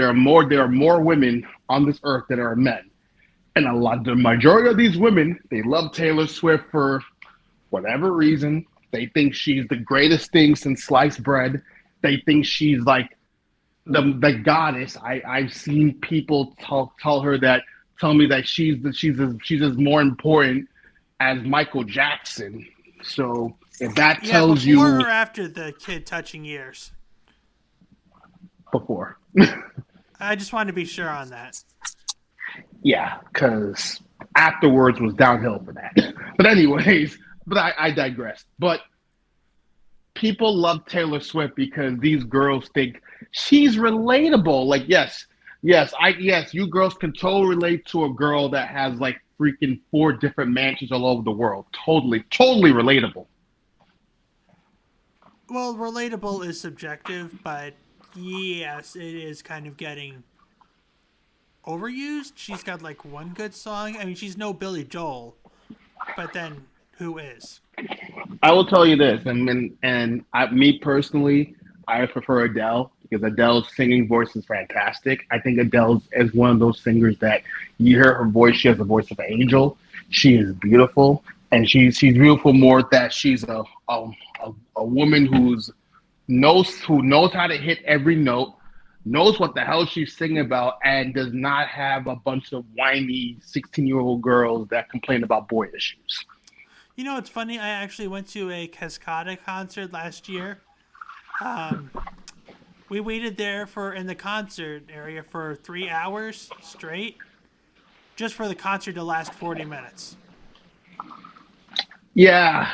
are more women on this earth than there are men. And the majority of these women, they love Taylor Swift for whatever reason. They think she's the greatest thing since sliced bread. They think she's like the goddess. I've seen people tell me that she's as more important as Michael Jackson. So if that tells you, before or after the kid touching ears? Before. I just wanted to be sure on that. Yeah, because afterwards was downhill for that. But anyways, I digress. But people love Taylor Swift because these girls think she's relatable. Like, yes, you girls can totally relate to a girl that has like freaking 4 different mansions all over the world. Totally relatable. Well, relatable is subjective, but yes, it is kind of getting overused. She's got like one good song. I mean, she's no Billy Joel, but then who is? I will tell you this, me personally, I prefer Adele because Adele's singing voice is fantastic. I think Adele is one of those singers that you hear her voice, she has the voice of an angel. She is beautiful, and she's beautiful more that she's a woman who knows how to hit every note, knows what the hell she's singing about, and does not have a bunch of whiny 16-year-old girls that complain about boy issues. You know, it's funny. I actually went to a Cascada concert last year. We waited there in the concert area for 3 hours straight, just for the concert to last 40 minutes. Yeah.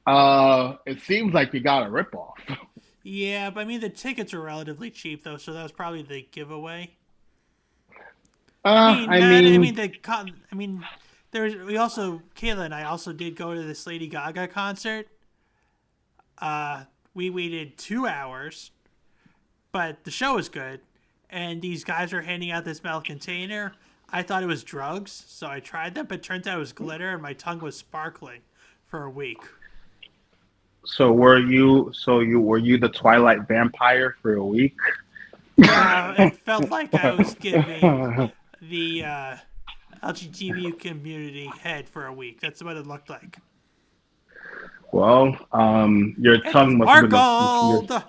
It seems like you got a ripoff. Yeah, but I mean, the tickets are relatively cheap, though, so that was probably the giveaway. Kayla and I also did go to this Lady Gaga concert. We waited 2 hours, but the show was good, and these guys are handing out this metal container. I thought it was drugs, so I tried them, but it turns out it was glitter, and my tongue was sparkling for a week. So were you the Twilight vampire for a week? It felt like I was giving the LGBT community head for a week. That's what it looked like. Well, your tongue must have been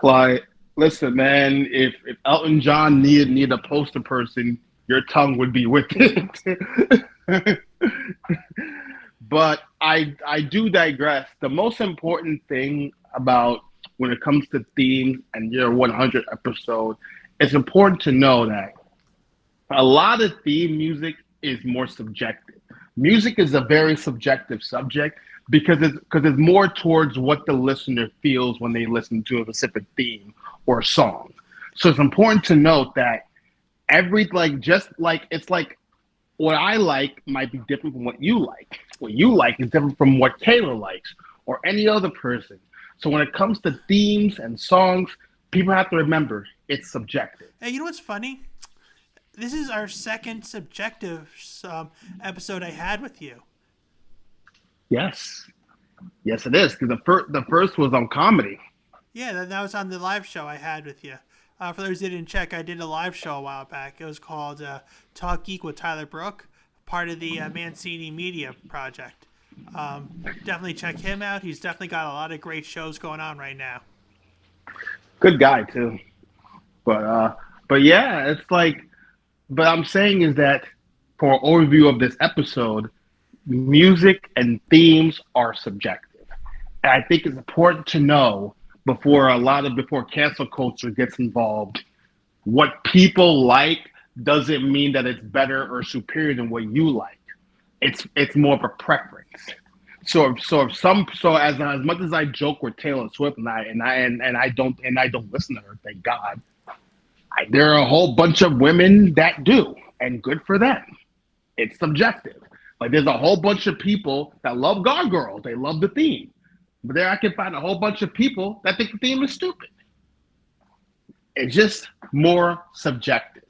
like, listen, man, if Elton John needed a poster person, your tongue would be with it. But I do digress. The most important thing about when it comes to themes and your 100 episode, it's important to know that a lot of theme music is more subjective. Music is a very subjective subject because it's more towards what the listener feels when they listen to a specific theme or song. So it's important to note that what I like might be different from what you like. What you like is different from what Kayla likes or any other person. So when it comes to themes and songs, people have to remember it's subjective. Hey, you know what's funny? This is our second subjective episode I had with you. Yes, it is. Because the first was on comedy. Yeah, that was on the live show I had with you. For those who didn't check, I did a live show a while back. It was called Talk Geek with Tyler Brook, part of the Mancini Media project. Definitely check him out. He's definitely got a lot of great shows going on right now. Good guy too. But yeah, it's like. But I'm saying is that for an overview of this episode, music and themes are subjective. And I think it's important to know before cancel culture gets involved. What people like doesn't mean that it's better or superior than what you like. It's more of a preference. So as much as I joke with Taylor Swift and I don't listen to her, thank God. There are a whole bunch of women that do, and good for them. It's subjective. Like there's a whole bunch of people that love Gargoyle. They love the theme. But there I can find a whole bunch of people that think the theme is stupid. It's just more subjective.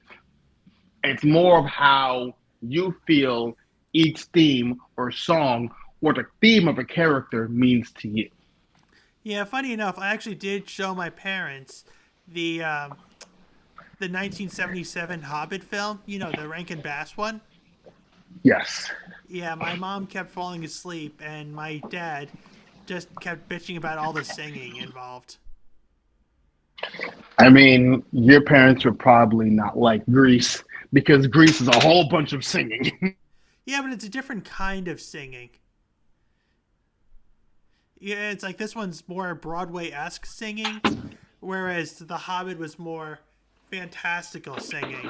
It's more of how you feel each theme or song or the theme of a character means to you. Yeah, funny enough, I actually did show my parents the 1977 Hobbit film, the Rankin Bass one. Yes. Yeah, my mom kept falling asleep, and my dad just kept bitching about all the singing involved. I mean, your parents were probably not like Grease, because Grease is a whole bunch of singing. Yeah, but it's a different kind of singing. Yeah, it's like this one's more Broadway-esque singing, whereas The Hobbit was more fantastical singing.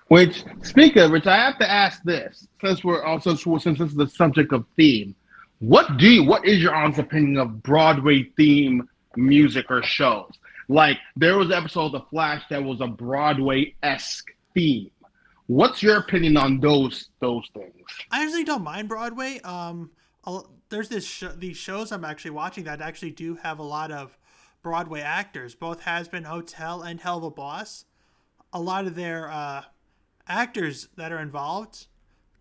Which, speaking of which, I have to ask this, since this is the subject of theme, what is your honest opinion of Broadway theme music or shows? Like, there was an episode of The Flash that was a Broadway-esque theme. What's your opinion on those things? I actually don't mind Broadway. There's these shows I'm actually watching that actually do have a lot of Broadway actors, both Has Been Hotel and Hell of a Boss. A lot of their actors that are involved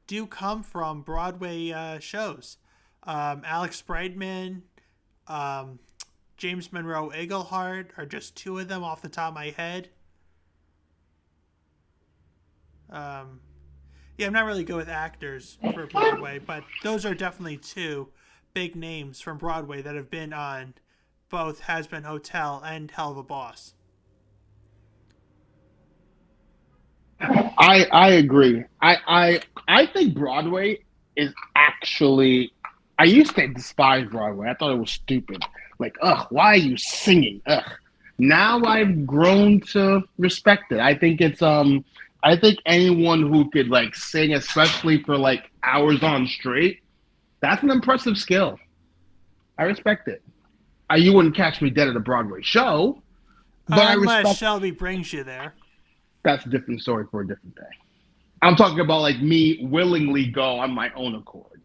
do come from Broadway shows. Alex Brightman, James Monroe Iglehart are just two of them off the top of my head. Yeah, I'm not really good with actors for Broadway, but those are definitely two big names from Broadway that have been on both Has Been Hotel and Hell of a Boss. I agree. I think Broadway is actually. I used to despise Broadway. I thought it was stupid. Like, why are you singing? Now I've grown to respect it. I think it's I think anyone who could like sing, especially for like hours on straight, that's an impressive skill. I respect it. You wouldn't catch me dead at a Broadway show, but I Unless respect. Shelby brings you there. That's a different story for a different day. I'm talking about like me willingly go on my own accord.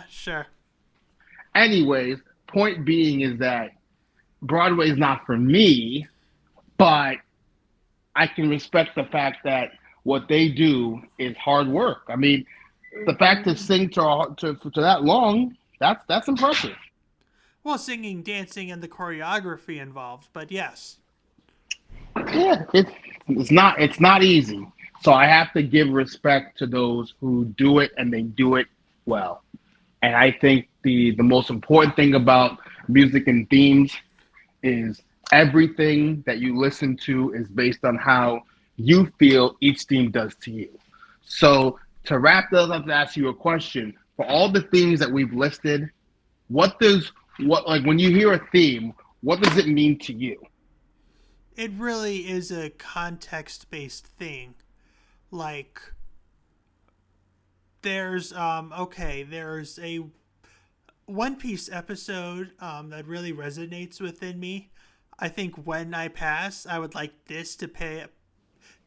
Sure. Anyways, point being is that Broadway is not for me, but I can respect the fact that what they do is hard work. I mean, the fact to sing to that long, that's impressive. Well, singing, dancing, and the choreography involved, but yes. Yeah, it's not easy. So I have to give respect to those who do it and they do it well. And I think the most important thing about music and themes is everything that you listen to is based on how you feel each theme does to you. So to wrap this up, to ask you a question, for all the themes that we've listed, when you hear a theme, what does it mean to you? It really is a context-based thing. Like, there's a One Piece episode that really resonates within me. I think when I pass, I would like this to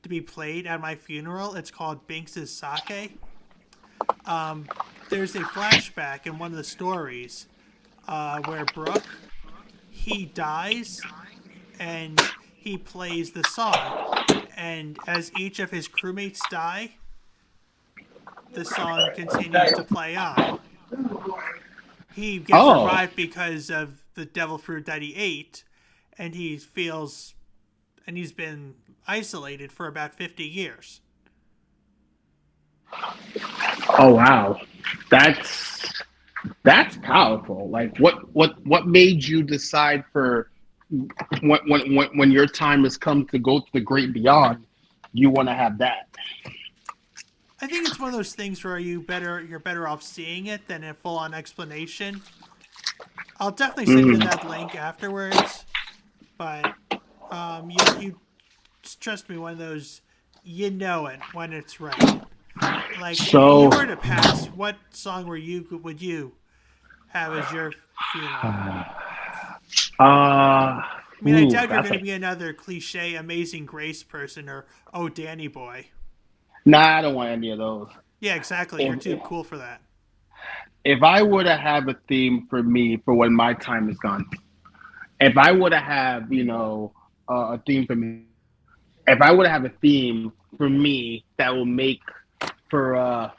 be played at my funeral. It's called Binks' Sake. There's a flashback in one of the stories where Brook, he dies and he plays the song. And as each of his crewmates die, the song continues to play on. He gets revived because of the devil fruit that he ate, and he's been isolated for about 50 years. Oh wow, that's powerful. Like, what made you decide for when your time has come to go to the great beyond, you want to have that? I think it's one of those things where you're better off seeing it than a full-on explanation. I'll definitely send you that link afterwards. But you trust me, one of those, you know it when it's right. Like, if you So, were to pass, what song would you have as your funeral? I mean, I doubt you're that's going to a be another cliche Amazing Grace person or Oh Danny Boy. nah. I don't want any of those. Yeah, exactly. You're If too cool for that. if I were to have a theme for me for when my time is gone, if I were to have a theme for me, if I were to have a theme for me that will make for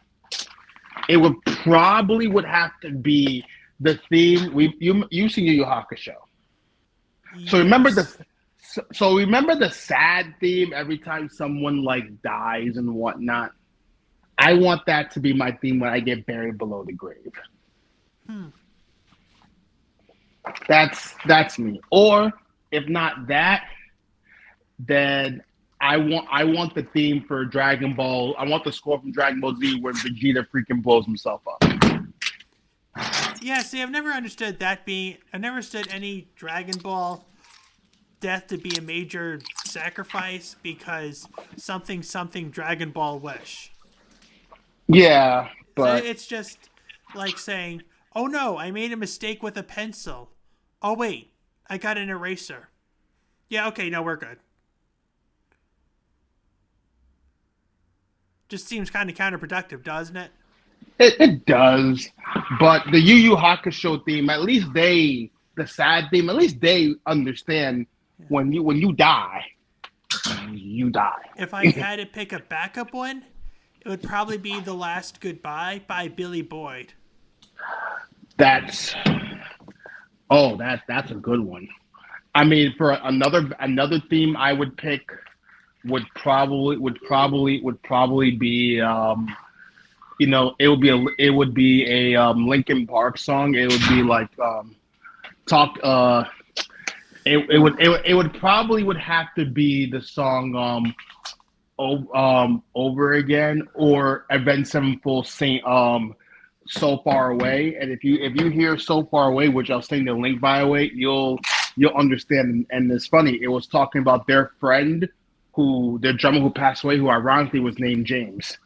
it would probably would have to be the theme you seen Yu Yu Hakusho. So remember the Yes. so remember the sad theme every time someone like dies and whatnot. I want that to be my theme when I get buried below the grave. That's me. Or if not that, then I want the theme for Dragon Ball. I want the score from Dragon Ball Z where Vegeta freaking blows himself up. Yeah, see, I've never understood that being. I've never understood any Dragon Ball death to be a major sacrifice because something Dragon Ball wish. Yeah, So but it's just like saying, "Oh no, I made a mistake with a pencil. Oh wait, I got an eraser." Yeah, okay, no, we're good. Just seems kind of counterproductive, doesn't it? it does. But the Yu Yu Hakusho theme, at least the sad theme, at least they understand when you die, you die. If I had to pick a backup one, it would probably be "The Last Goodbye" by Billy Boyd. That's that's a good one. I mean, for another theme, I would pick would probably be it would be a Linkin Park song. It would be like talk it would probably would have to be the song Over Again or Avenged Sevenfold Saint So Far Away. And if you hear So Far Away, which I'll send the link by the way, you'll understand. And it's funny, it was talking about their friend their drummer who passed away, who ironically was named James.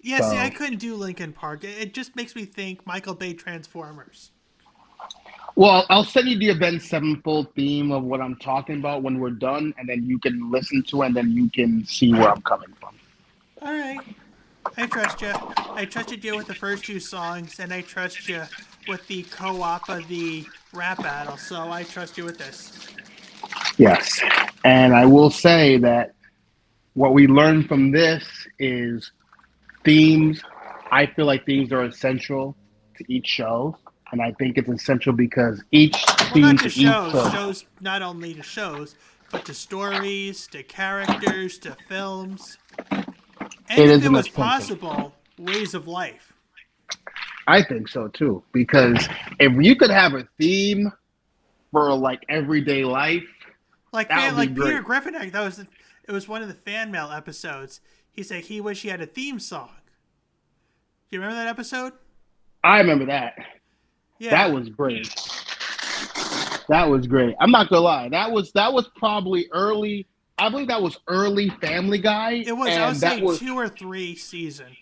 Yeah, So see, I couldn't do Linkin Park. It just makes me think Michael Bay Transformers. well, I'll send you the Avenged Sevenfold theme of what I'm talking about when we're done, and then you can listen to it and then you can see where I'm coming from. All right. I trust you. I trusted you with the first two songs, and I trust you with the co-op of the rap battle, so I trust you with this. Yes. And I will say that what we learned from this is themes. I feel like themes are essential to each show. And I think it's essential because each Well, theme not to just each shows. show. Shows not only to shows, but to stories, to characters, to films. And It if is it an was essential. possible, ways of life. I think so too. Because if you could have a theme for like everyday life, Like that would be Peter great. Griffin, it was one of the fan mail episodes. He said he wished he had a theme song. Do you remember that episode? I remember that. Yeah. That was great. That was great. I'm not gonna lie. That was probably early. I believe that was early Family Guy, It was, I would and say, 2 or 3 season.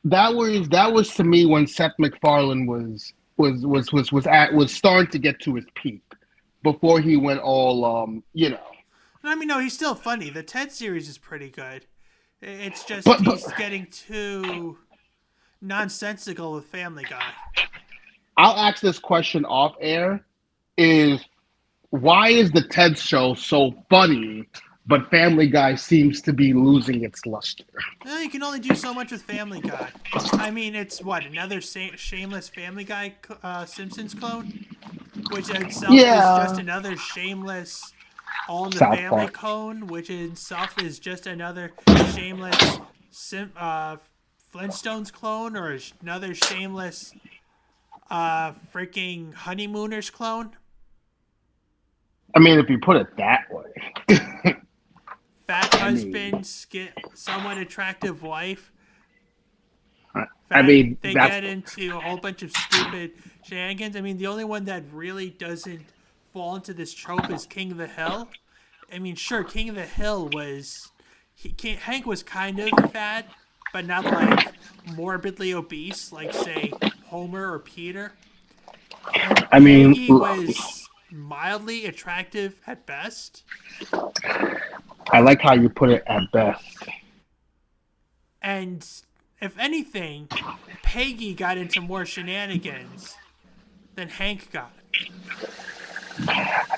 that was to me when Seth MacFarlane was starting to get to his peak before he went all. I mean, no, he's still funny. The Ted series is pretty good. It's just But he's getting too nonsensical with Family Guy. I'll ask this question off air: Is why is the Ted show so funny, but Family Guy seems to be losing its luster? Well, you can only do so much with Family Guy. I mean, it's what, another shameless Family Guy Simpsons clone, which itself is just another shameless All in the South Family Park. clone, which in itself is just another shameless Flintstones clone, or another shameless freaking Honeymooners clone. I mean, if you put it that way. Fat husband, somewhat attractive wife. I mean, they that's get into a whole bunch of stupid shenanigans. I mean, the only one that really doesn't fall into this trope is King of the Hill. I mean, sure, King of the Hill was Hank was kind of fat, but not like morbidly obese, like say Homer or Peter. And I mean, Peggy was mildly attractive at best. I like how you put it at best. And if anything, Peggy got into more shenanigans than Hank got.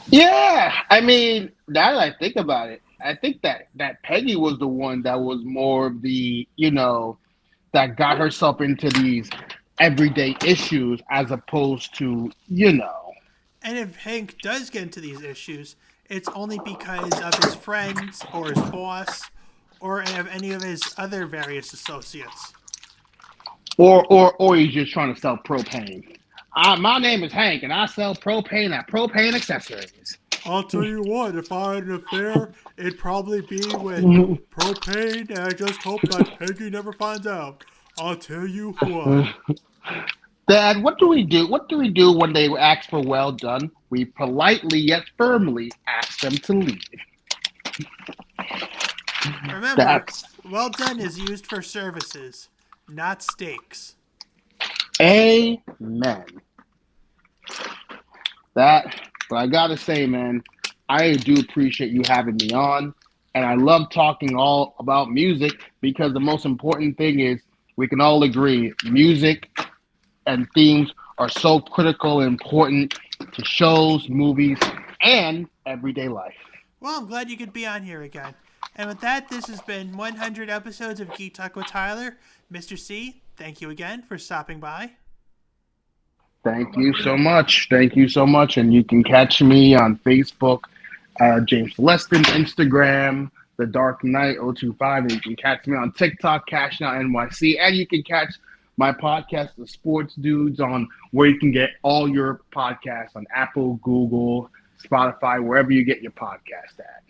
Yeah, I mean, now that I think about it, I think that Peggy was the one that was more of the, that got herself into these everyday issues as opposed to, And if Hank does get into these issues, it's only because of his friends or his boss or of any of his other various associates. or he's just trying to sell propane. My name is Hank, and I sell propane at Propane Accessories. I'll tell you what, if I had an affair, it'd probably be with propane, and I just hope that Peggy never finds out. I'll tell you what. Dad, what do we do? What do we do when they ask for well done? We politely yet firmly ask them to leave. Remember, well done is used for services, not steaks. Amen. But I gotta say, man, I do appreciate you having me on, and I love talking all about music because the most important thing is we can all agree music and themes are so critical and important to shows, movies, and everyday life. Well, I'm glad you could be on here again. And with that, this has been 100 episodes of Geek Talk with Tyler. Mr. C, thank you again for stopping by. Thank you so much. Thank you so much. And you can catch me on Facebook, James Celestin, Instagram, The Dark Knight 025. And you can catch me on TikTok, Cash Now NYC. And you can catch my podcast, The Sports Dudes, on where you can get all your podcasts on Apple, Google, Spotify, wherever you get your podcast at.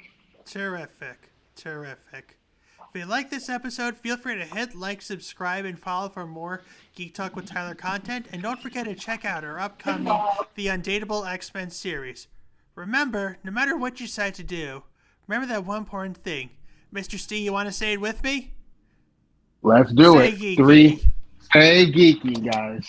Terrific. If you like this episode, feel free to hit like, subscribe, and follow for more Geek Talk with Tyler content. And don't forget to check out our upcoming The Undateable X-Men series. Remember, no matter what you decide to do, remember that one important thing. Mr. Steve, you want to say it with me? Let's do Stay it. geeky. 3. Stay geeky, guys.